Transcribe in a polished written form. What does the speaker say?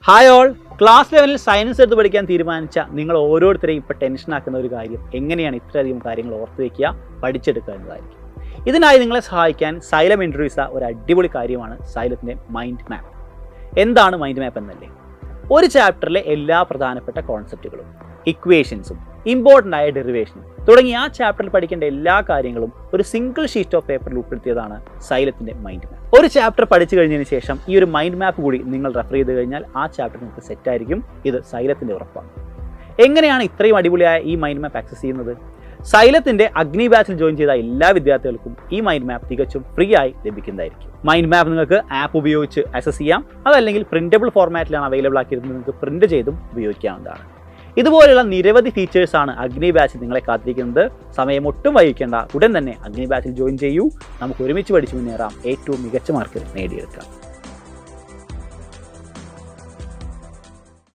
Hi all, class ലെവലിൽ science എടുത്ത് പഠിക്കാൻ തീരുമാനിച്ച നിങ്ങൾ ഓരോരുത്തരെയും ഇപ്പോൾ ടെൻഷനാക്കുന്ന ഒരു കാര്യം എങ്ങനെയാണ് ഇത്രയധികം കാര്യങ്ങൾ ഓർത്ത് വയ്ക്കുക, പഠിച്ചെടുക്കുക എന്നതായിരിക്കും. ഇതിനായി നിങ്ങളെ സഹായിക്കാൻ സൈലം ഇൻട്രൊഡ്യൂസ് ഒരു അടിപൊളി കാര്യമാണ് സൈലത്തിൻ്റെ മൈൻഡ് മാപ്പ്. എന്താണ് മൈൻഡ് മാപ്പ് എന്നല്ലേ? ഒരു ചാപ്റ്ററിലെ എല്ലാ പ്രധാനപ്പെട്ട കോൺസെപ്റ്റുകളും, ഇക്വേഷൻസും, ഇമ്പോർട്ടൻ്റ് ആയ ഡെറിവേഷനും തുടങ്ങി ആ ചാപ്റ്ററിൽ പഠിക്കേണ്ട എല്ലാ കാര്യങ്ങളും ഒരു സിംഗിൾ ഷീറ്റ് ഓഫ് പേപ്പറിൽ ഉൾപ്പെടുത്തിയതാണ് സൈലത്തിൻ്റെ മൈൻഡ് മാപ്പ്. ഒരു ചാപ്റ്റർ പഠിച്ചു കഴിഞ്ഞതിന് ശേഷം ഈ ഒരു മൈൻഡ് മാപ്പ് കൂടി നിങ്ങൾ റെഫർ ചെയ്ത് കഴിഞ്ഞാൽ ആ ചാപ്റ്റർ നിങ്ങൾക്ക് സെറ്റായിരിക്കും. ഇത് സൈലത്തിൻ്റെ ഉറപ്പാണ്. എങ്ങനെയാണ് ഇത്രയും അടിപൊളിയായ ഈ മൈൻഡ് മാപ്പ് ആക്സസ് ചെയ്യുന്നത്? സൈലത്തിൻ്റെ അഗ്നി ബാച്ചിൽ ജോയിൻ ചെയ്ത എല്ലാ വിദ്യാർത്ഥികൾക്കും ഈ മൈൻഡ് മാപ്പ് തികച്ചും ഫ്രീ ആയി ലഭിക്കുന്നതായിരിക്കും. മൈൻഡ് മാപ്പ് നിങ്ങൾക്ക് ആപ്പ് ഉപയോഗിച്ച് ആക്സസ് ചെയ്യാം, അതല്ലെങ്കിൽ പ്രിന്റബിൾ ഫോർമാറ്റിലാണ് അവൈലബിൾ ആക്കിയിരുന്നത്. നിങ്ങൾക്ക് പ്രിന്റ് ചെയ്തും ഉപയോഗിക്കാവുന്നതാണ്. ഇതുപോലെയുള്ള നിരവധി ഫീച്ചേഴ്സാണ് അഗ്നി ബാച്ചിൽ നിങ്ങളെ കാത്തിരിക്കുന്നത്. സമയം ഒട്ടും വൈകിക്കേണ്ട, ഉടൻ തന്നെ അഗ്നി ബാച്ചിൽ ജോയിൻ ചെയ്യൂ. നമുക്ക് ഒരുമിച്ച് പഠിച്ചു മുന്നേറാം, ഏറ്റവും മികച്ച മാർക്ക് നേടിയെടുക്കാം.